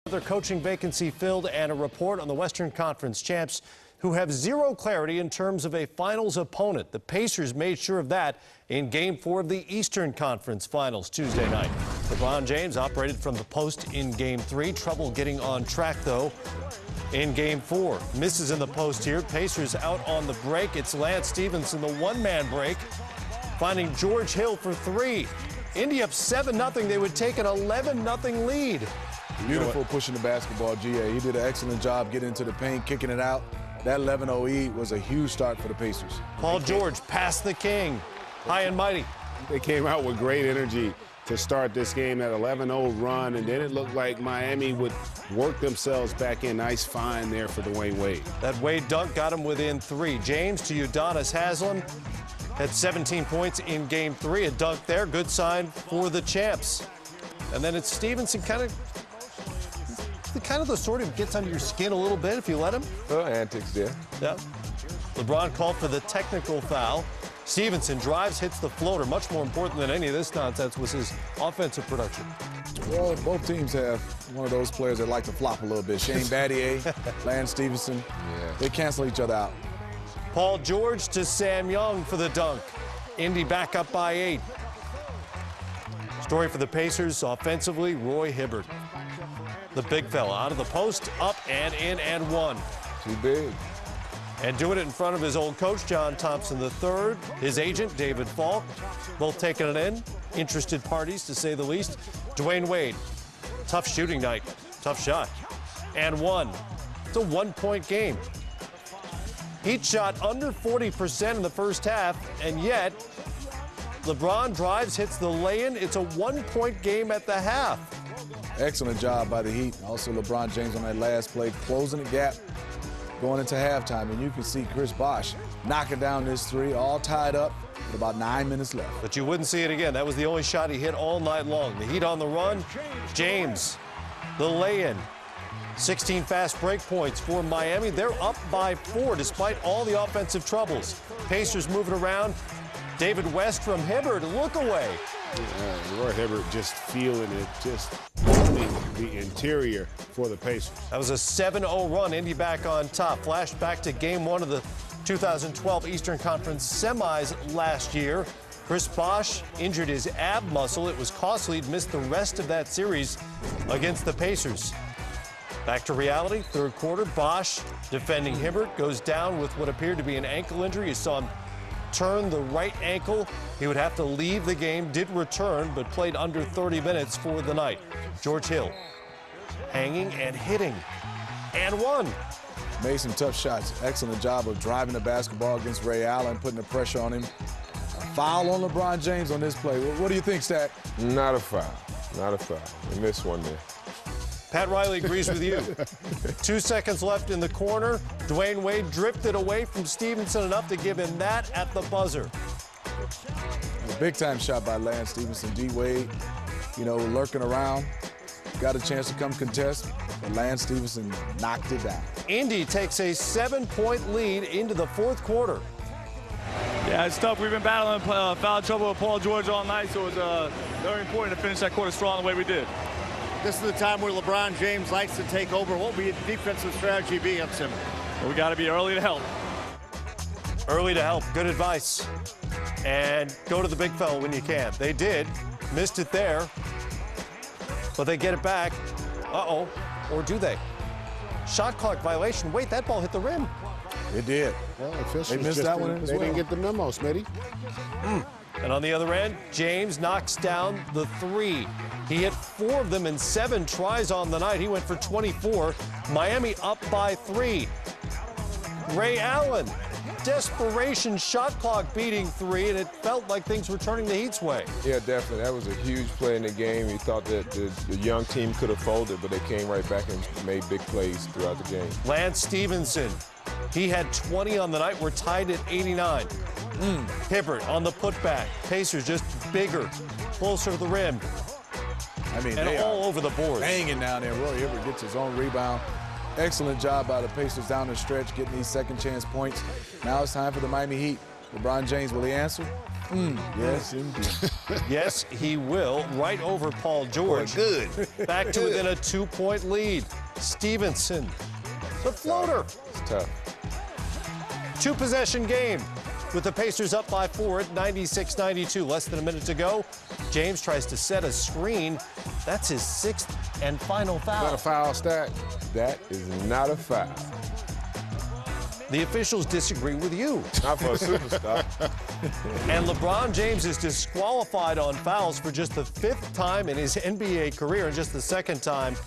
Another coaching vacancy filled and a report on the Western Conference champs who have zero clarity in terms of a finals opponent. The Pacers made sure of that in Game 4 of the Eastern Conference Finals Tuesday night. LeBron James operated from the post in Game 3. Trouble getting on track, though, in Game 4. Misses in the post here. Pacers out on the break. It's Lance Stephenson, the one-man break, finding George Hill for three. Indy up 7-0. They would take an 11-0 lead. Beautiful pushing the basketball, GA. He did an excellent job getting into the paint, kicking it out. That 11-0 lead was a huge start for the Pacers. Paul George past the king. High and mighty. They came out with great energy to start this game, that 11-0 run, and then it looked like Miami would work themselves back in. Nice find there for Dwayne Wade. That Wade dunk got him within 3. James to Udonis Haslem. Had 17 points in Game 3. A dunk there. Good sign for the champs. And then it's Stevenson kind of the sort of gets under your skin a little bit if you let him. Antics there. Yeah. LeBron called for the technical foul. Stevenson drives, hits the floater. Much more important than any of this nonsense was his offensive production. Well, both teams have one of those players that like to flop a little bit. Shane Battier, Lance Stephenson. Yeah. They cancel each other out. Paul George to Sam Young for the dunk. Indy back up by 8. Story for the Pacers offensively, Roy Hibbert. The big fella out of the post, up and in and one. Too big. And doing it in front of his old coach, John Thompson III, his agent, David Falk, both taking it in. Interested parties, to say the least. Dwayne Wade, tough shooting night, tough shot. And one. It's a one-point game. Heat shot under 40% in the first half, and yet LeBron drives, hits the lay-in. It's a one-point game at the half. Excellent job by the Heat. Also, LeBron James on that last play, closing the gap, going into halftime. And you can see Chris Bosh knocking down this three, all tied up with about 9 minutes left. But you wouldn't see it again. That was the only shot he hit all night long. The Heat on the run. James, the lay-in. 16 fast break points for Miami. They're up by 4 despite all the offensive troubles. Pacers moving around. David West from Hibbert, look away. Roy Hibbert just feeling it, just owning the interior for the Pacers. That was a 7-0 run. Indy back on top. Flash back to Game 1 of the 2012 Eastern Conference semis last year. Chris Bosh injured his ab muscle. It was costly. He'd missed the rest of that series against the Pacers. Back to reality, third quarter. Bosh defending Hibbert goes down with what appeared to be an ankle injury. You saw him turn the right ankle. He would have to leave the game, did return, but played under 30 minutes for the night. George Hill hanging and hitting, and one. Made some tough shots. Excellent job of driving the basketball against Ray Allen, putting the pressure on him. A foul on LeBron James on this play. What do you think, Stack? Not a foul. Not a foul. They missed one there. Pat Riley agrees with you. 2 seconds left in the corner. Dwayne Wade drifted away from Stevenson enough to give him that at the buzzer. A big-time shot by Lance Stephenson. D. Wade, lurking around. Got a chance to come contest, but Lance Stephenson knocked it down. Indy takes a 7-point lead into the fourth quarter. Yeah, it's tough. We've been battling foul trouble with Paul George all night, so it was very important to finish that quarter strong the way we did. This is the time where LeBron James likes to take over. What will be the defensive strategy be against him? Well, we got to be early to help. Early to help. Good advice. And go to the big fella when you can. They did. Missed it there. But they get it back. Uh-oh. Or do they? Shot clock violation. Wait, that ball hit the rim. It did. Well, officials they missed that one as well. They didn't get the memo, Smitty. And on the other end, James knocks down the 3. He hit 4 of them in 7 tries on the night. He went for 24. Miami up by 3. Ray Allen, desperation shot clock beating 3, and it felt like things were turning the Heat's way. Yeah, definitely. That was a huge play in the game. He thought that the young team could have folded, but they came right back and made big plays throughout the game. Lance Stephenson, he had 20 on the night. We're tied at 89. Hibbert on the putback. Pacers just bigger, closer to the rim. And they all over the board. Hanging down there. Roy Hibbert gets his own rebound. Excellent job by the Pacers down the stretch, getting these second chance points. Now it's time for the Miami Heat LeBron James, will he answer? Yes, indeed. Yes, he will. Right over Paul George. Good. Back to within a 2-point lead. Stevenson, the floater. It's tough. 2-possession game with the Pacers up by 4 at 96-92. Less than a minute to go. James tries to set a screen. That's his 6th and final foul. Not a foul stack. That is not a foul. The officials disagree with you. Not for a superstar. And LeBron James is disqualified on fouls for just the 5th time in his NBA career and just the 2nd time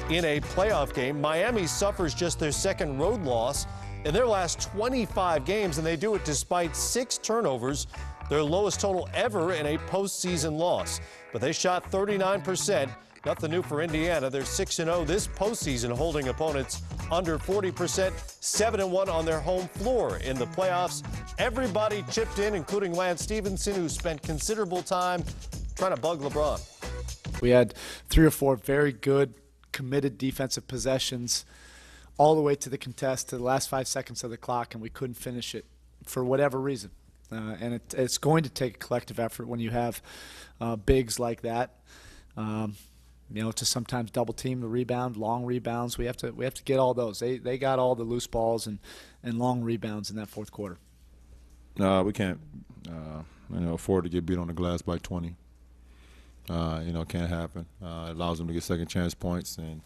in a playoff game. Miami suffers just their 2nd road loss in their last 25 games, and they do it despite 6 turnovers, their lowest total ever in a postseason loss. But they shot 39%. Nothing new for Indiana. They're 6-0 this postseason, holding opponents under 40%, 7-1 on their home floor in the playoffs. Everybody chipped in, including Lance Stevenson, who spent considerable time trying to bug LeBron. We had 3 or 4 very good, committed defensive possessions all the way to the contest, to the last 5 seconds of the clock, and we couldn't finish it for whatever reason. And it's going to take a collective effort when you have bigs like that. To sometimes double team the rebound, long rebounds. We have to get all those. They got all the loose balls and long rebounds in that 4th quarter. We can't afford to get beat on the glass by 20. Can't happen. It allows them to get second chance points, and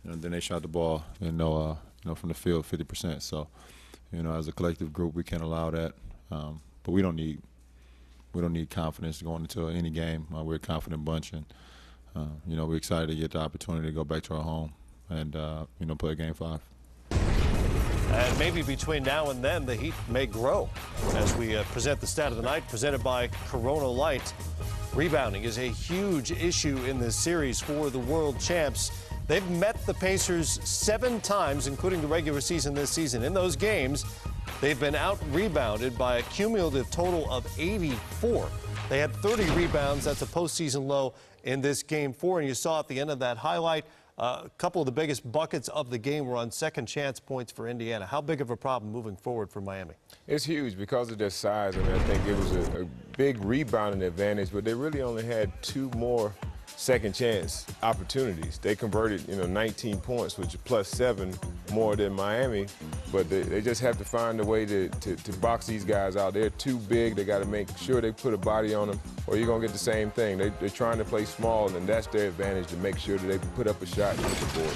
then they shot the ball from the field 50%. So as a collective group, we can't allow that. But we don't need confidence going into any game. We're a confident bunch, and we're excited to get the opportunity to go back to our home and, play Game 5. And maybe between now and then, the heat may grow. As we present the stat of the night, presented by Corona Light. Rebounding is a huge issue in this series for the world champs. They've met the Pacers 7 times, including the regular season this season. In those games, they've been out-rebounded by a cumulative total of 84. They had 30 rebounds. That's a postseason low in this Game 4. And you saw at the end of that highlight, a couple of the biggest buckets of the game were on second chance points for Indiana. How big of a problem moving forward for Miami? It's huge because of their size. I think it was a big rebounding advantage, but they really only had 2 more second chance opportunities. They converted, 19 points, which is +7 more than Miami, but they just have to find a way to box these guys out. They're too big. They got to make sure they put a body on them, or you're going to get the same thing. They're trying to play small, and that's their advantage, to make sure that they can put up a shot and hit the board.